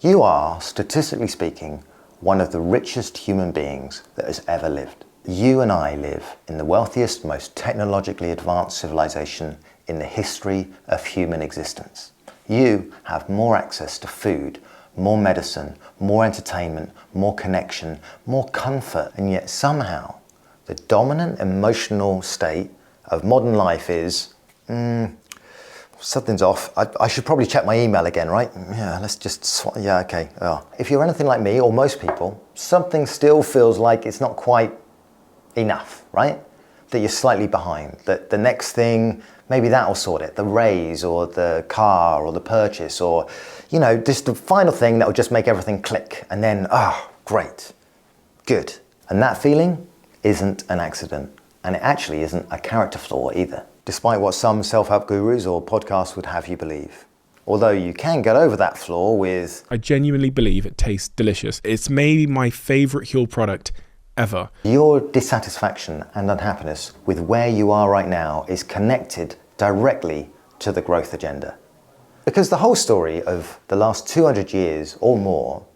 You are, statistically speaking, one of the richest human beings that has ever lived. You and I live in the wealthiest, most technologically advanced civilization in the history of human existence. You have more access to food, more medicine, more entertainment, more connection, more comfort, and yet somehow the dominant emotional state of modern life is, something's off. I should probably check my email again, right? Yeah, let's just, okay. Oh. If you're anything like me, or most people, something still feels like it's not quite enough, right? That you're slightly behind, that the next thing, maybe that'll sort it, the raise or the car or the purchase or, just the final thing that will just make everything click. And then, great, good. And that feeling isn't an accident. And it actually isn't a character flaw either, despite what some self-help gurus or podcasts would have you believe. Although you can get over that flaw with... I genuinely believe it tastes delicious. It's maybe my favourite Huel product ever. Your dissatisfaction and unhappiness with where you are right now is connected directly to the growth agenda. Because the whole story of the last 200 years or more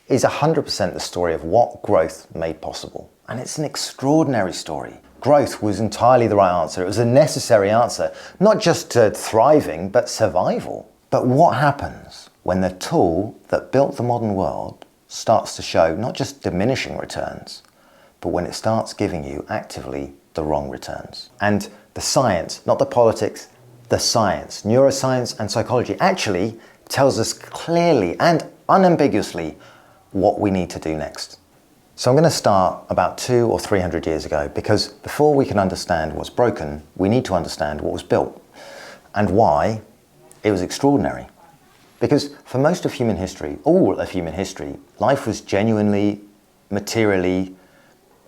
is 100% the story of what growth made possible. And it's an extraordinary story. Growth was entirely the right answer. It was a necessary answer, not just to thriving, but survival. But what happens when the tool that built the modern world starts to show not just diminishing returns, but when it starts giving you actively the wrong returns? And the science, not the politics, the science, neuroscience and psychology actually tells us clearly and unambiguously what we need to do next. So I'm going to start about 200 or 300 years ago, because before we can understand what's broken, we need to understand what was built and why it was extraordinary. Because for most of human history, all of human history, life was genuinely, materially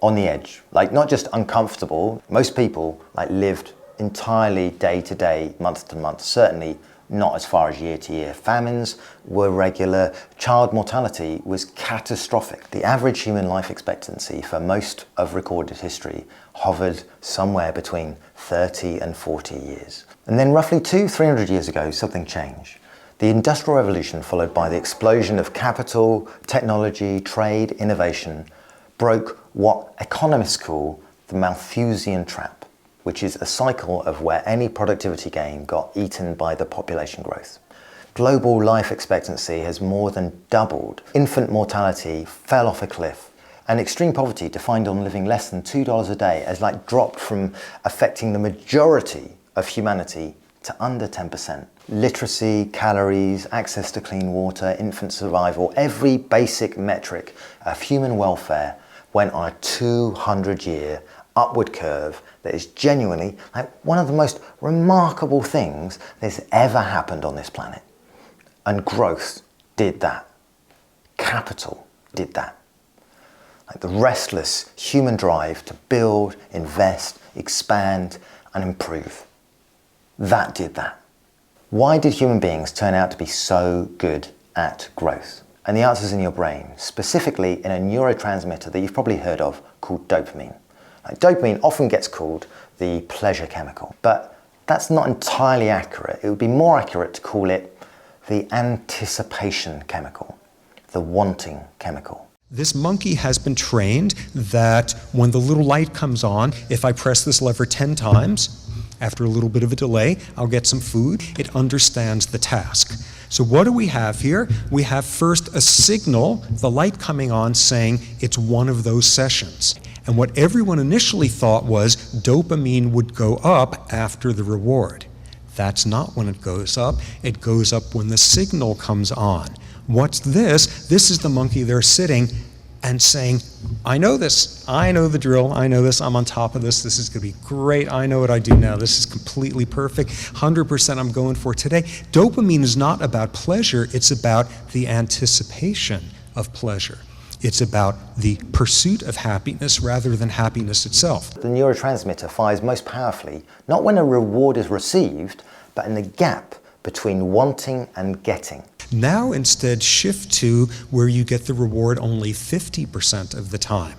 on the edge. Not just uncomfortable. Most people lived entirely day to day, month to month, certainly not as far as year to year. Famines were regular. Child mortality was catastrophic. The average human life expectancy for most of recorded history hovered somewhere between 30 and 40 years. And then roughly 200-300 years ago, something changed. The Industrial Revolution, followed by the explosion of capital, technology, trade, innovation, broke what economists call the Malthusian trap, which is a cycle of where any productivity gain got eaten by the population growth. Global life expectancy has more than doubled. Infant mortality fell off a cliff. And extreme poverty, defined on living less than $2 a day, has dropped from affecting the majority of humanity to under 10%. Literacy, calories, access to clean water, infant survival, every basic metric of human welfare went on a 200-year upward curve that is genuinely one of the most remarkable things that's ever happened on this planet. And growth did that. Capital did that. The restless human drive to build, invest, expand, and improve. That did that. Why did human beings turn out to be so good at growth? And the answer's in your brain, specifically in a neurotransmitter that you've probably heard of called dopamine. Dopamine often gets called the pleasure chemical, but that's not entirely accurate. It would be more accurate to call it the anticipation chemical, the wanting chemical. This monkey has been trained that when the little light comes on, if I press this lever 10 times, after a little bit of a delay, I'll get some food. It understands the task. So what do we have here? We have first a signal, the light coming on, saying it's one of those sessions. And what everyone initially thought was dopamine would go up after the reward. That's not when it goes up. It goes up when the signal comes on. What's this? This is the monkey there sitting and saying, I know this, I know the drill, I know this, I'm on top of this is gonna be great, I know what I do now, this is completely perfect, 100% I'm going for today. Dopamine is not about pleasure, it's about the anticipation of pleasure. It's about the pursuit of happiness rather than happiness itself. The neurotransmitter fires most powerfully, not when a reward is received, but in the gap between wanting and getting. Now instead shift to where you get the reward only 50% of the time.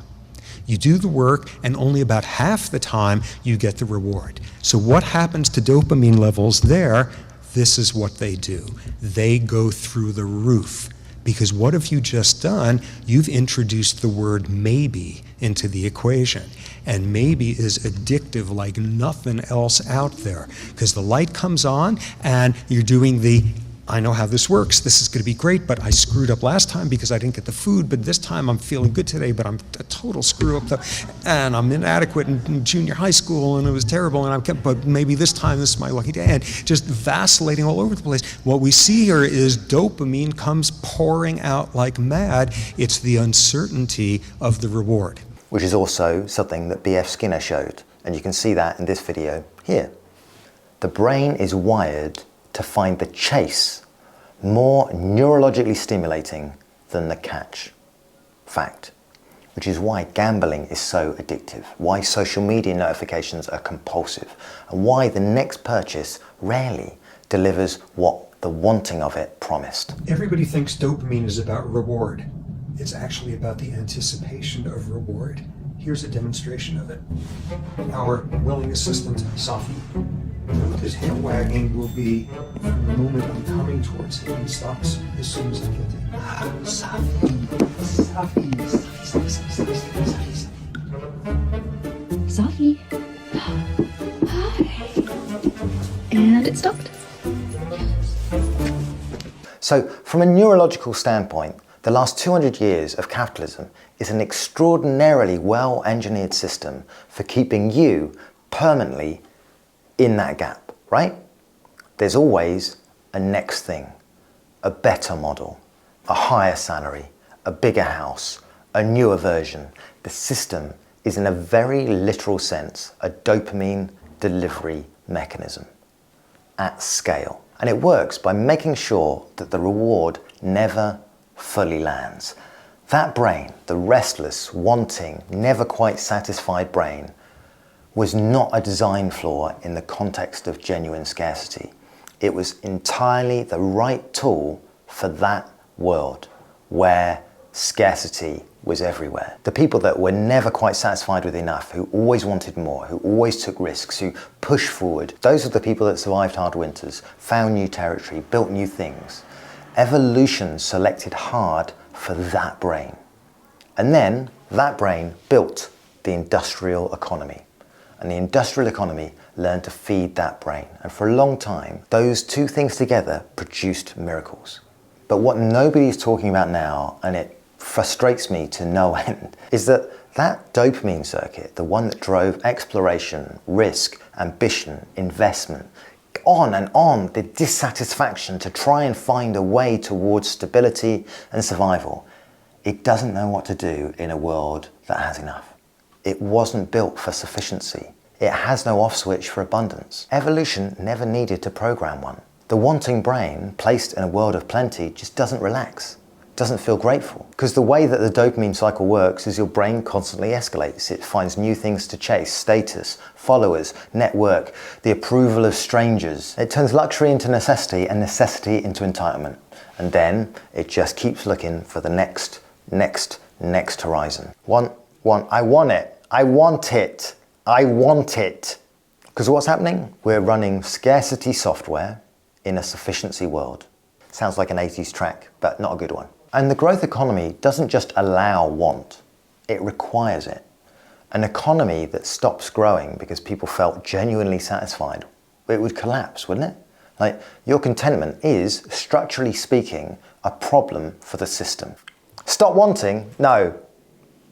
You do the work and only about half the time you get the reward. So what happens to dopamine levels there? This is what they do. They go through the roof Because what have you just done? You've introduced the word maybe into the equation. And maybe is addictive like nothing else out there. Because the light comes on and you're doing the, I know how this works, this is going to be great, but I screwed up last time because I didn't get the food, but this time I'm feeling good today, but I'm a total screw up, and I'm inadequate in junior high school, and it was terrible, and but maybe this time this is my lucky day, and just vacillating all over the place. What we see here is dopamine comes pouring out like mad. It's the uncertainty of the reward. Which is also something that B.F. Skinner showed, and you can see that in this video here. The brain is wired to find the chase more neurologically stimulating than the catch. Fact. Which is why gambling is so addictive, why social media notifications are compulsive, and why the next purchase rarely delivers what the wanting of it promised. Everybody thinks dopamine is about reward. It's actually about the anticipation of reward. Here's a demonstration of it. Our willing assistant, Safi, his head wagging will be the moment I'm coming towards him. He stops as soon as I get to him. Safi. Hi. And it stopped. So, from a neurological standpoint, the last 200 years of capitalism is an extraordinarily well-engineered system for keeping you permanently in that gap, right? There's always a next thing, a better model, a higher salary, a bigger house, a newer version. The system is, in a very literal sense, a dopamine delivery mechanism at scale. And it works by making sure that the reward never fully lands. That brain, the restless, wanting, never quite satisfied brain, was not a design flaw in the context of genuine scarcity. It was entirely the right tool for that world where scarcity was everywhere. The people that were never quite satisfied with enough, who always wanted more, who always took risks, who pushed forward, those are the people that survived hard winters, found new territory, built new things. Evolution selected hard for that brain. And then that brain built the industrial economy. And the industrial economy learned to feed that brain. And for a long time, those two things together produced miracles. But what nobody's talking about now, and it frustrates me to no end, is that that dopamine circuit, the one that drove exploration, risk, ambition, investment, on, the dissatisfaction to try and find a way towards stability and survival, it doesn't know what to do in a world that has enough. It wasn't built for sufficiency. It has no off switch for abundance. Evolution never needed to program one. The wanting brain, placed in a world of plenty, just doesn't relax. Doesn't feel grateful. Because the way that the dopamine cycle works is your brain constantly escalates. It finds new things to chase, status, followers, network, the approval of strangers. It turns luxury into necessity and necessity into entitlement. And then it just keeps looking for the next horizon. I want it. Because what's happening? We're running scarcity software in a sufficiency world. Sounds like an 80s track, but not a good one. And the growth economy doesn't just allow want, it requires it. An economy that stops growing because people felt genuinely satisfied, it would collapse, wouldn't it? Like, your contentment is, structurally speaking, a problem for the system. Stop wanting? No.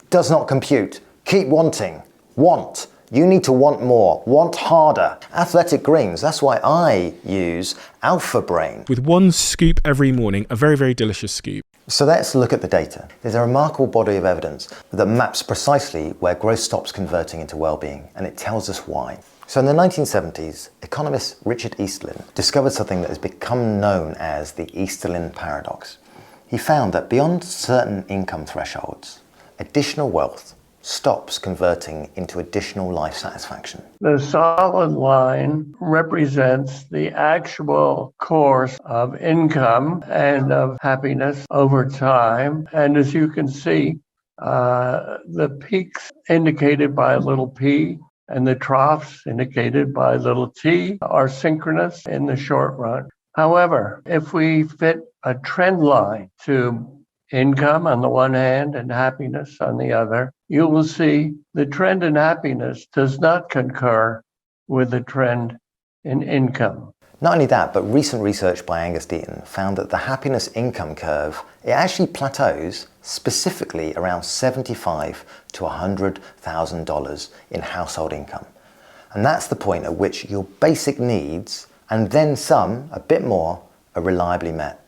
Does not compute. Keep wanting. Want. You need to want more. Want harder. Athletic Greens. That's why I use Alpha Brain. With one scoop every morning, a very, very delicious scoop. So let's look at the data. There's a remarkable body of evidence that maps precisely where growth stops converting into well-being, and it tells us why. So in the 1970s, economist Richard Easterlin discovered something that has become known as the Easterlin Paradox. He found that beyond certain income thresholds, additional wealth stops converting into additional life satisfaction. The solid line represents the actual course of income and of happiness over time. And as you can see, the peaks indicated by a little p and the troughs indicated by little t are synchronous in the short run. However, if we fit a trend line to income on the one hand and happiness on the other, you will see the trend in happiness does not concur with the trend in income. Not only that, but recent research by Angus Deaton found that the happiness income curve, it actually plateaus specifically around $75,000 to $100,000 in household income. And that's the point at which your basic needs, and then some, a bit more, are reliably met.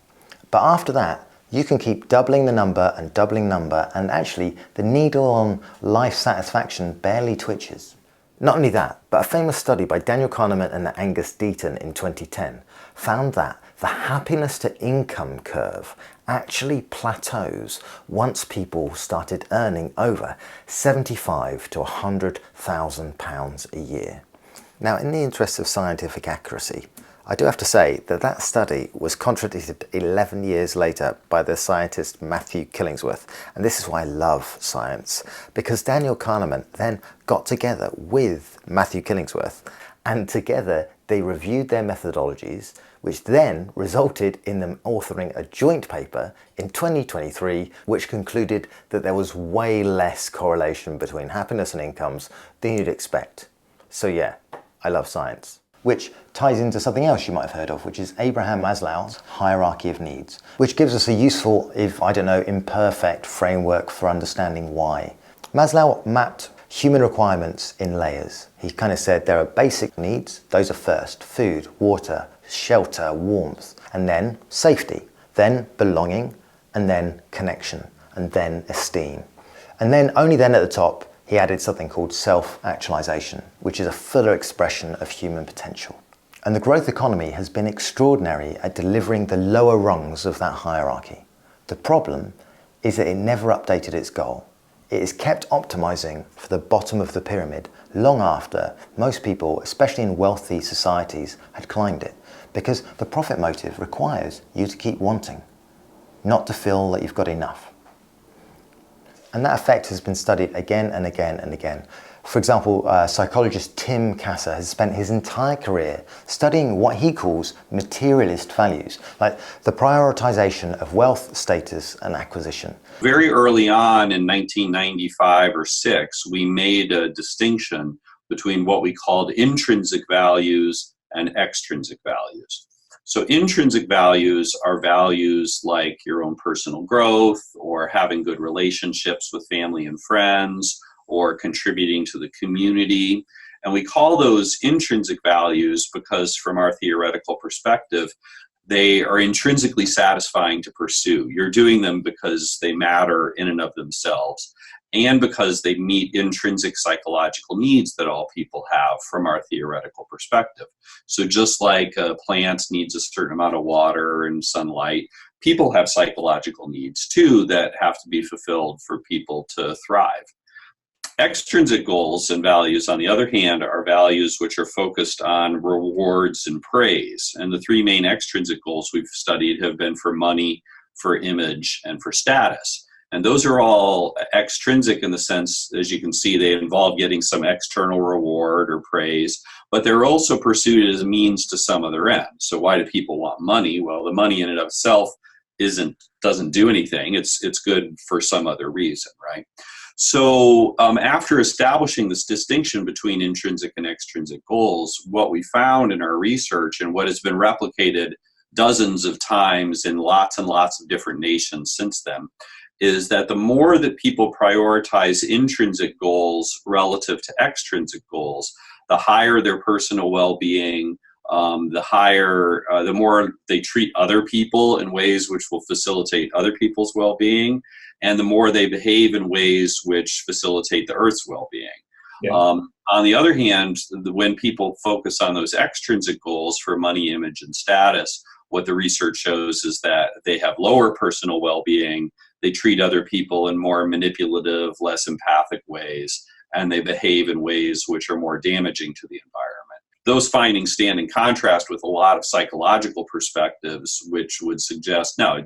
But after that, you can keep doubling the number and doubling number, and actually the needle on life satisfaction barely twitches. Not only that, but a famous study by Daniel Kahneman and Angus Deaton in 2010 found that the happiness to income curve actually plateaus once people started earning over £75,000 to £100,000 a year. Now, in the interest of scientific accuracy, I do have to say that that study was contradicted 11 years later by the scientist Matthew Killingsworth. And this is why I love science, because Daniel Kahneman then got together with Matthew Killingsworth, and together they reviewed their methodologies, which then resulted in them authoring a joint paper in 2023, which concluded that there was way less correlation between happiness and incomes than you'd expect. So yeah, I love science. Which ties into something else you might have heard of, which is Abraham Maslow's hierarchy of needs, which gives us a useful, if I don't know, imperfect framework for understanding why. Maslow mapped human requirements in layers. He kind of said there are basic needs, those are first: food, water, shelter, warmth, and then safety, then belonging, and then connection, and then esteem. And then only then at the top, he added something called self-actualization, which is a fuller expression of human potential. And the growth economy has been extraordinary at delivering the lower rungs of that hierarchy. The problem is that it never updated its goal. It is kept optimizing for the bottom of the pyramid long after most people, especially in wealthy societies, had climbed it, because the profit motive requires you to keep wanting, not to feel that you've got enough. And that effect has been studied again and again and again. For example, psychologist Tim Kasser has spent his entire career studying what he calls materialist values, like the prioritization of wealth, status, and acquisition. Very early on in 1995 or 6, we made a distinction between what we called intrinsic values and extrinsic values. So intrinsic values are values like your own personal growth, or having good relationships with family and friends, or contributing to the community. And we call those intrinsic values because, from our theoretical perspective, they are intrinsically satisfying to pursue. You're doing them because they matter in and of themselves, and because they meet intrinsic psychological needs that all people have from our theoretical perspective. So just like a plant needs a certain amount of water and sunlight, people have psychological needs too that have to be fulfilled for people to thrive. Extrinsic goals and values, on the other hand, are values which are focused on rewards and praise. And the three main extrinsic goals we've studied have been for money, for image, and for status. And those are all extrinsic in the sense, as you can see, they involve getting some external reward or praise, but they're also pursued as a means to some other end. So why do people want money? Well, the money in and of itself doesn't do anything. It's good for some other reason, right? So after establishing this distinction between intrinsic and extrinsic goals, what we found in our research, and what has been replicated dozens of times in lots and lots of different nations since then, is that the more that people prioritize intrinsic goals relative to extrinsic goals, the higher their personal well-being, the more they treat other people in ways which will facilitate other people's well-being, and the more they behave in ways which facilitate the Earth's well-being. Yeah. On the other hand, when people focus on those extrinsic goals for money, image, and status, what the research shows is that they have lower personal well-being, they treat other people in more manipulative, less empathic ways, and they behave in ways which are more damaging to the environment. Those findings stand in contrast with a lot of psychological perspectives, which would suggest, no,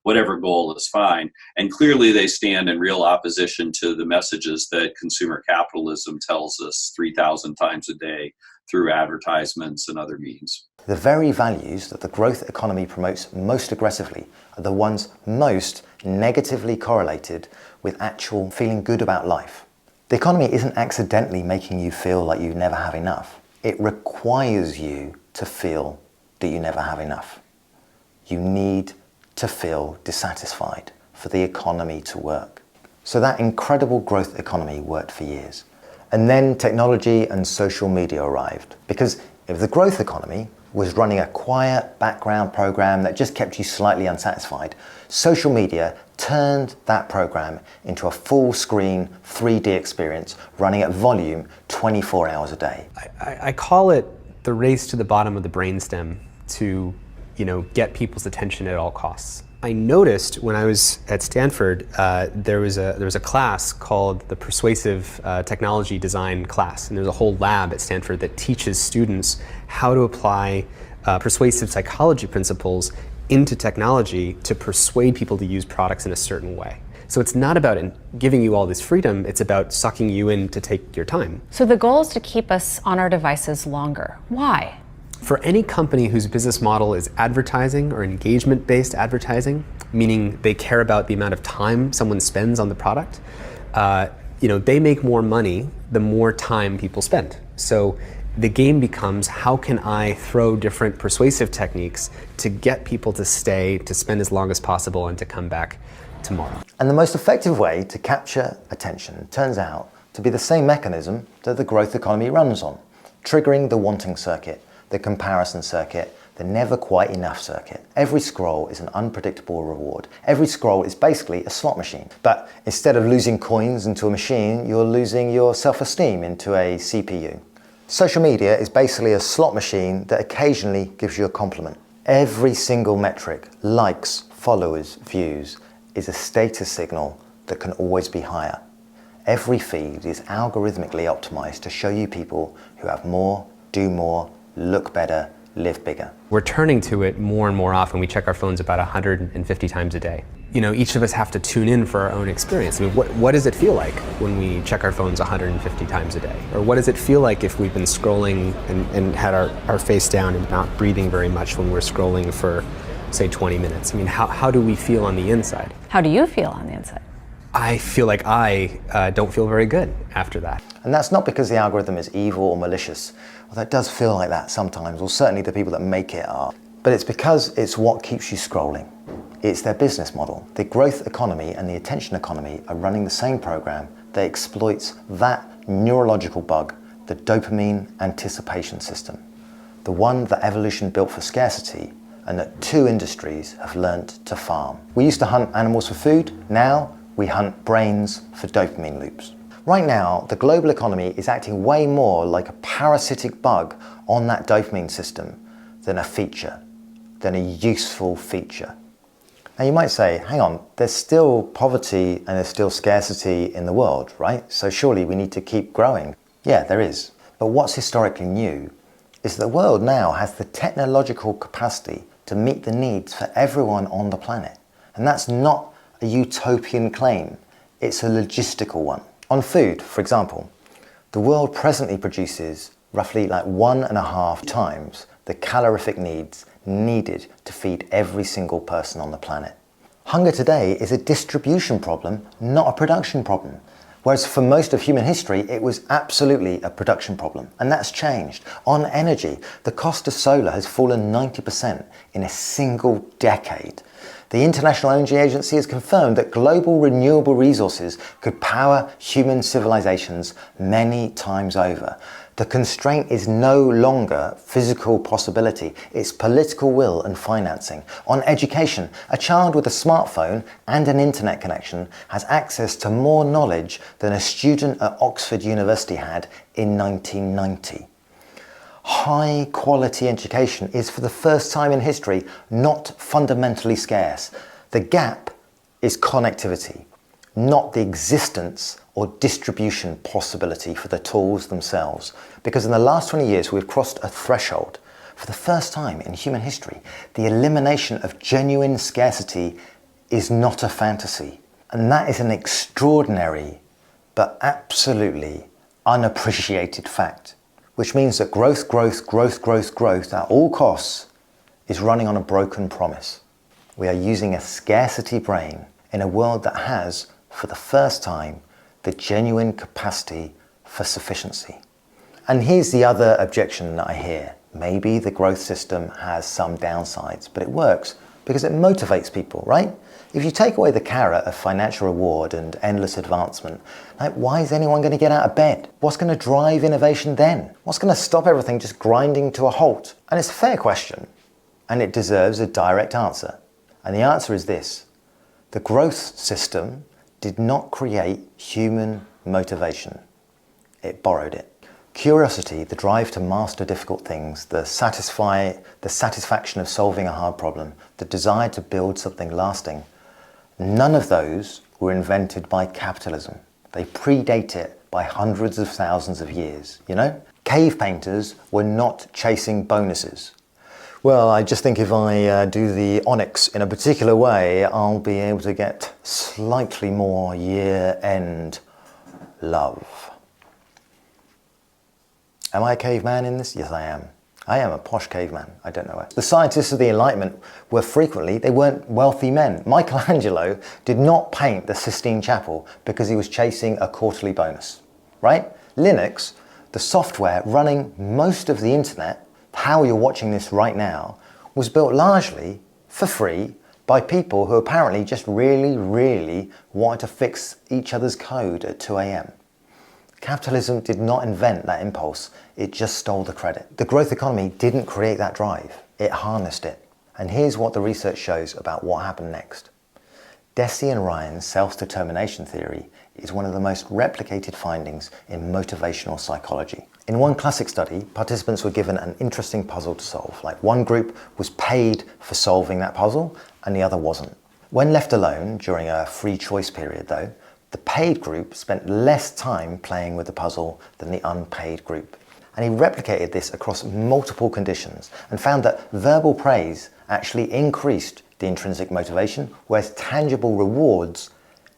whatever goal is fine. And clearly they stand in real opposition to the messages that consumer capitalism tells us 3,000 times a day through advertisements and other means. The very values that the growth economy promotes most aggressively are the ones most negatively correlated with actual feeling good about life. The economy isn't accidentally making you feel like you never have enough. It requires you to feel that you never have enough. You need to feel dissatisfied for the economy to work. So that incredible growth economy worked for years. And then technology and social media arrived. Because if the growth economy was running a quiet background program that just kept you slightly unsatisfied, social media turned that program into a full screen 3D experience running at volume 24 hours a day. I call it the race to the bottom of the brainstem to, get people's attention at all costs. I noticed when I was at Stanford, there was a class called the Persuasive Technology Design class, and there's a whole lab at Stanford that teaches students how to apply persuasive psychology principles into technology to persuade people to use products in a certain way. So it's not about giving you all this freedom, it's about sucking you in to take your time. So the goal is to keep us on our devices longer. Why? For any company whose business model is advertising or engagement-based advertising, meaning they care about the amount of time someone spends on the product, they make more money the more time people spend. So the game becomes, how can I throw different persuasive techniques to get people to stay, to spend as long as possible, and to come back tomorrow? And the most effective way to capture attention turns out to be the same mechanism that the growth economy runs on, triggering the wanting circuit, the comparison circuit, the never quite enough circuit. Every scroll is an unpredictable reward. Every scroll is basically a slot machine. But instead of losing coins into a machine, you're losing your self-esteem into a CPU. Social media is basically a slot machine that occasionally gives you a compliment. Every single metric, likes, followers, views, is a status signal that can always be higher. Every feed is algorithmically optimized to show you people who have more, do more, look better, live bigger. We're turning to it more and more often. We check our phones about 150 times a day. Each of us have to tune in for our own experience. I mean, what does it feel like when we check our phones 150 times a day? Or what does it feel like if we've been scrolling and had our face down and not breathing very much when we're scrolling for, say, 20 minutes? I mean, how do we feel on the inside? How do you feel on the inside? I feel like I don't feel very good after that. And that's not because the algorithm is evil or malicious, although it does feel like that sometimes, or certainly the people that make it are. But it's because it's what keeps you scrolling. It's their business model. The growth economy and the attention economy are running the same program that exploits that neurological bug, the dopamine anticipation system, the one that evolution built for scarcity and that two industries have learnt to farm. We used to hunt animals for food, now we hunt brains for dopamine loops. Right now, the global economy is acting way more like a parasitic bug on that dopamine system than a feature, than a useful feature. Now you might say, hang on, there's still poverty and there's still scarcity in the world, right? So surely we need to keep growing. Yeah, there is. But what's historically new is that the world now has the technological capacity to meet the needs for everyone on the planet. And that's not a utopian claim, it's a logistical one. On food, for example, the world presently produces roughly 1.5 times the calorific needs needed to feed every single person on the planet. Hunger today is a distribution problem, not a production problem. Whereas for most of human history, it was absolutely a production problem. And that's changed. On energy, the cost of solar has fallen 90% in a single decade. The International Energy Agency has confirmed that global renewable resources could power human civilizations many times over. The constraint is no longer physical possibility, it's political will and financing. On education, a child with a smartphone and an internet connection has access to more knowledge than a student at Oxford University had in 1990. High quality education is for the first time in history not fundamentally scarce. The gap is connectivity, not the existence or distribution possibility for the tools themselves. Because in the last 20 years we've crossed a threshold. For the first time in human history, the elimination of genuine scarcity is not a fantasy. And that is an extraordinary but absolutely unappreciated fact. which means that growth at all costs is running on a broken promise. We are using a scarcity brain in a world that has, for the first time, the genuine capacity for sufficiency. And here's the other objection that I hear. Maybe the growth system has some downsides, but it works because it motivates people, right? If you take away the carrot of financial reward and endless advancement, like, why is anyone going to get out of bed? What's going to drive innovation then? What's going to stop everything just grinding to a halt? And it's a fair question, and it deserves a direct answer. And the answer is this: the growth system did not create human motivation. It borrowed it. Curiosity, the drive to master difficult things, the satisfaction of solving a hard problem, the desire to build something lasting, none of those were invented by capitalism. They predate it by hundreds of thousands of years, you know? Cave painters were not chasing bonuses. Well, I just think if I do the onyx in a particular way, I'll be able to get slightly more year-end love. Am I a caveman in this? Yes, I am. I am a posh caveman. I don't know it. The scientists of the Enlightenment were frequently, they weren't wealthy men. Michelangelo did not paint the Sistine Chapel because he was chasing a quarterly bonus, right? Linux, the software running most of the internet, how you're watching this right now, was built largely for free by people who apparently just really wanted to fix each other's code at 2 a.m. Capitalism did not invent that impulse, it just stole the credit. The growth economy didn't create that drive, it harnessed it. And here's what the research shows about what happened next. Deci and Ryan's self-determination theory is one of the most replicated findings in motivational psychology. In one classic study, participants were given an interesting puzzle to solve. Like, one group was paid for solving that puzzle and the other wasn't. When left alone during a free choice period though, the paid group spent less time playing with the puzzle than the unpaid group. And he replicated this across multiple conditions and found that verbal praise actually increased the intrinsic motivation, whereas tangible rewards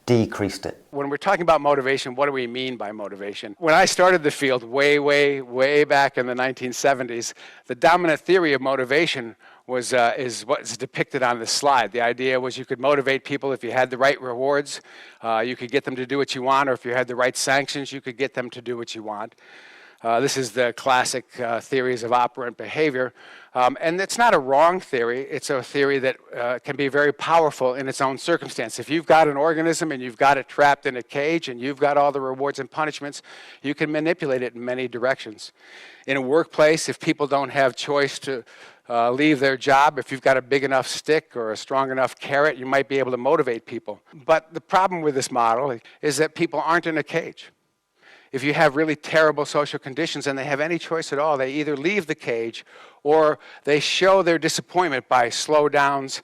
decreased it. When we're talking about motivation, what do we mean by motivation? When I started the field way back in the 1970s, the dominant theory of motivation is what's depicted on the slide. The idea was you could motivate people if you had the right rewards, you could get them to do what you want, or if you had the right sanctions, you could get them to do what you want. This is the classic theories of operant behavior. And it's not a wrong theory, it's a theory that can be very powerful in its own circumstance. If you've got an organism and you've got it trapped in a cage and you've got all the rewards and punishments, you can manipulate it in many directions. In a workplace, if people don't have choice to leave their job, if you've got a big enough stick or a strong enough carrot, you might be able to motivate people. But the problem with this model is that people aren't in a cage. If you have really terrible social conditions and they have any choice at all, they either leave the cage or they show their disappointment by slowdowns,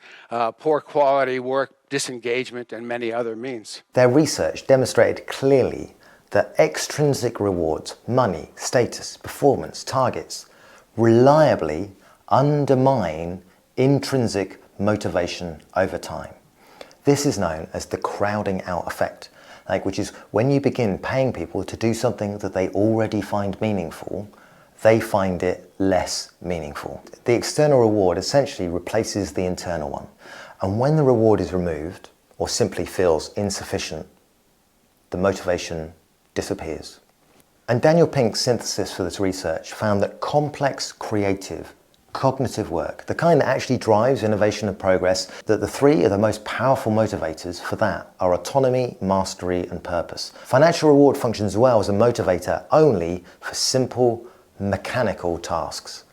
poor quality work, disengagement, and many other means. Their research demonstrated clearly that extrinsic rewards, money, status, performance, targets, reliably undermine intrinsic motivation over time. This is known as the crowding out effect. Which is when you begin paying people to do something that they already find meaningful, they find it less meaningful. The external reward essentially replaces the internal one. And when the reward is removed, or simply feels insufficient, the motivation disappears. And Daniel Pink's synthesis for this research found that complex, creative, cognitive work, the kind that actually drives innovation and progress, that the three are the most powerful motivators for that are autonomy, mastery, and purpose. Financial reward functions well as a motivator only for simple, mechanical tasks.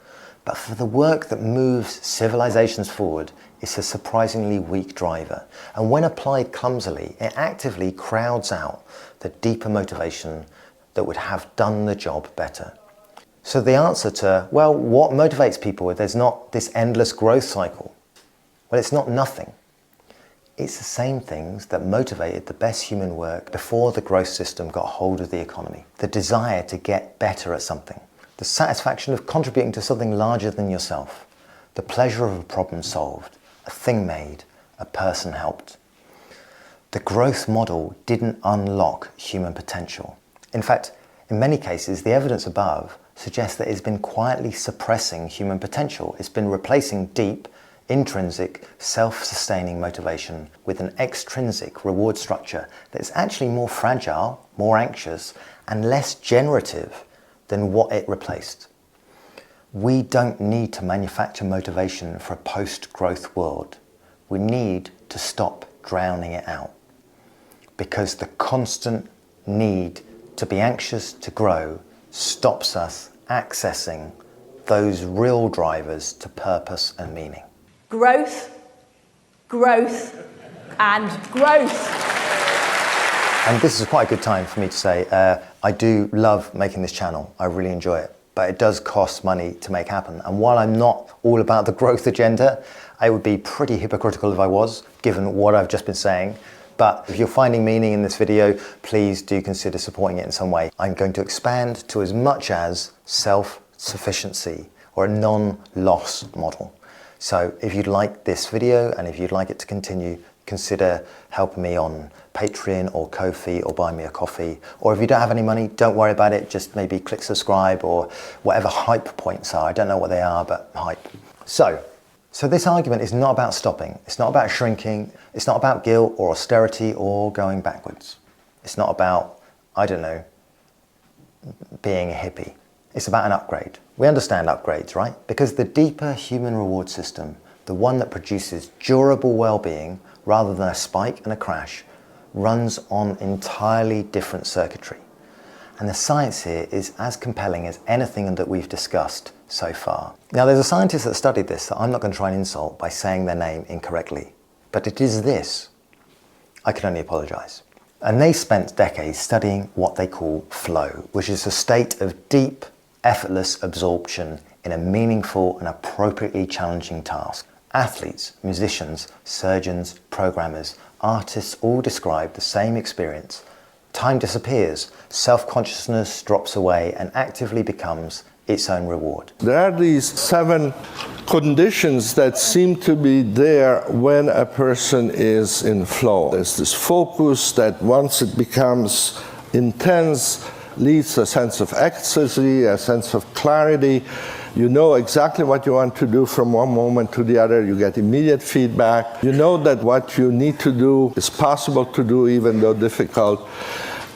But for the work that moves civilizations forward, it's a surprisingly weak driver. And when applied clumsily, it actively crowds out the deeper motivation that would have done the job better. So the answer to, well, what motivates people if there's not this endless growth cycle? Well, it's not nothing. It's the same things that motivated the best human work before the growth system got hold of the economy. The desire to get better at something. The satisfaction of contributing to something larger than yourself. The pleasure of a problem solved, a thing made, a person helped. The growth model didn't unlock human potential. In fact, in many cases, the evidence above suggests that it's been quietly suppressing human potential. It's been replacing deep, intrinsic, self-sustaining motivation with an extrinsic reward structure that's actually more fragile, more anxious, and less generative than what it replaced. We don't need to manufacture motivation for a post-growth world. We need to stop drowning it out, because the constant need to be anxious to grow stops us accessing those real drivers to purpose and meaning. Growth, growth, and growth. And this is quite a good time for me to say, I do love making this channel. I really enjoy it, but it does cost money to make happen. And while I'm not all about the growth agenda, I would be pretty hypocritical if I was, given what I've just been saying. But if you're finding meaning in this video, please do consider supporting it in some way. I'm going to expand to as much as self-sufficiency or a non-loss model. So if you'd like this video and if you'd like it to continue, consider helping me on Patreon or Ko-fi or buy me a coffee. Or if you don't have any money, don't worry about it. Just maybe click subscribe or whatever hype points are. I don't know what they are, but hype. So this argument is not about stopping. It's not about shrinking. It's not about guilt or austerity or going backwards. It's not about, I don't know, being a hippie. It's about an upgrade. We understand upgrades, right? Because the deeper human reward system, the one that produces durable well-being rather than a spike and a crash, runs on entirely different circuitry. And the science here is as compelling as anything that we've discussed so far. Now, there's a scientist that studied this that I'm not going to try and insult by saying their name incorrectly, but it is this. I can only apologize. And they spent decades studying what they call flow, which is a state of deep, effortless absorption in a meaningful and appropriately challenging task. Athletes, musicians, surgeons, programmers, artists all describe the same experience. Time disappears, self-consciousness drops away and actively becomes its own reward. There are these 7 conditions that seem to be there when a person is in flow. There's this focus that once it becomes intense, leads to a sense of ecstasy, a sense of clarity. You know exactly what you want to do from one moment to the other. You get immediate feedback. You know that what you need to do is possible to do, even though difficult.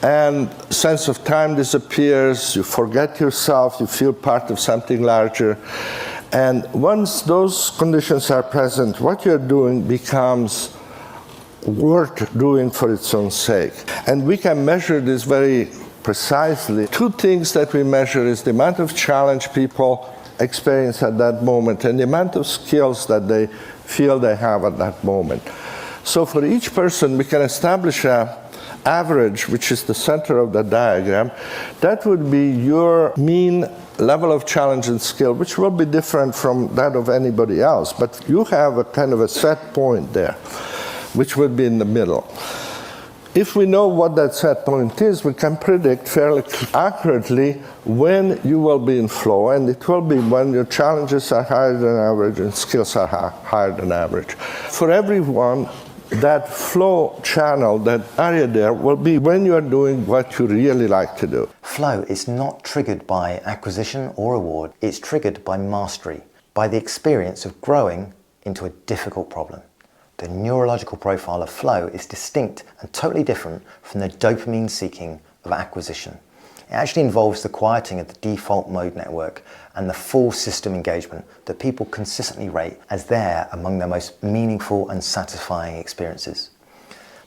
And sense of time disappears. You forget yourself. You feel part of something larger. And once those conditions are present, what you're doing becomes worth doing for its own sake. And we can measure this very precisely. 2 things that we measure is the amount of challenge people experience at that moment and the amount of skills that they feel they have at that moment. So for each person, we can establish an average, which is the center of the diagram. That would be your mean level of challenge and skill, which will be different from that of anybody else. But you have a kind of a set point there, which would be in the middle. If we know what that set point is, we can predict fairly accurately when you will be in flow, and it will be when your challenges are higher than average and skills are higher than average. For everyone, that flow channel, that area there, will be when you are doing what you really like to do. Flow is not triggered by acquisition or reward. It's triggered by mastery, by the experience of growing into a difficult problem. The neurological profile of flow is distinct and totally different from the dopamine seeking of acquisition. It actually involves the quieting of the default mode network and the full system engagement that people consistently rate as their among their most meaningful and satisfying experiences.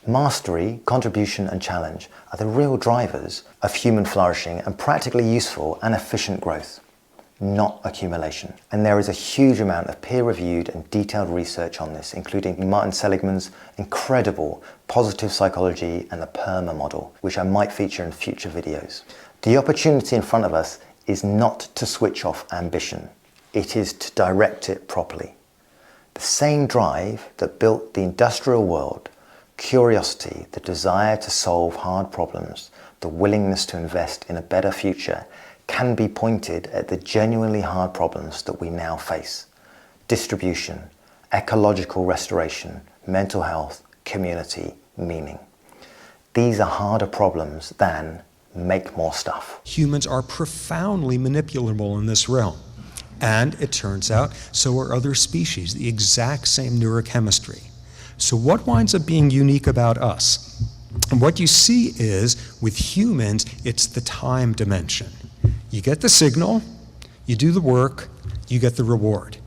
Mastery, contribution and challenge are the real drivers of human flourishing and practically useful and efficient growth, not accumulation. And there is a huge amount of peer-reviewed and detailed research on this, including Martin Seligman's incredible positive psychology and the PERMA model, which I might feature in future videos. The opportunity in front of us is not to switch off ambition. It is to direct it properly. The same drive that built the industrial world, curiosity, the desire to solve hard problems, the willingness to invest in a better future, can be pointed at the genuinely hard problems that we now face. Distribution, ecological restoration, mental health, community, meaning. These are harder problems than make more stuff. Humans are profoundly manipulable in this realm. And it turns out, so are other species, the exact same neurochemistry. So what winds up being unique about us? And what you see is, with humans, it's the time dimension. You get the signal, you do the work, you get the reward.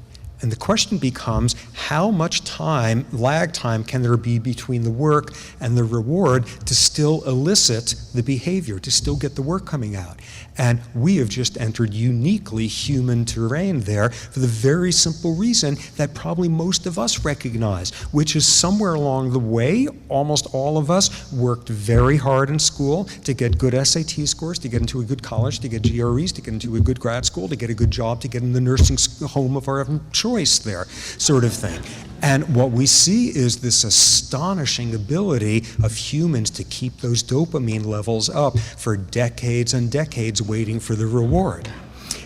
And the question becomes, how much time, lag time, can there be between the work and the reward to still elicit the behavior, to still get the work coming out? And we have just entered uniquely human terrain there for the very simple reason that probably most of us recognize, which is somewhere along the way, almost all of us worked very hard in school to get good SAT scores, to get into a good college, to get GREs, to get into a good grad school, to get a good job, to get in the nursing home of our choice there, sort of thing. And what we see is this astonishing ability of humans to keep those dopamine levels up for decades and decades waiting for the reward.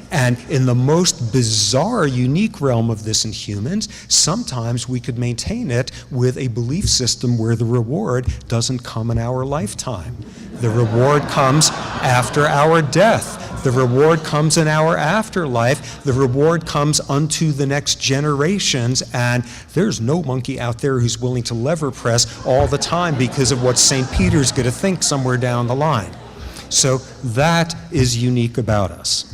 And in the most bizarre, unique realm of this in humans, sometimes we could maintain it with a belief system where the reward doesn't come in our lifetime. The reward comes after our death. The reward comes in our afterlife. The reward comes unto the next generations. And there's no monkey out there who's willing to lever press all the time because of what St. Peter's going to think somewhere down the line. So that is unique about us.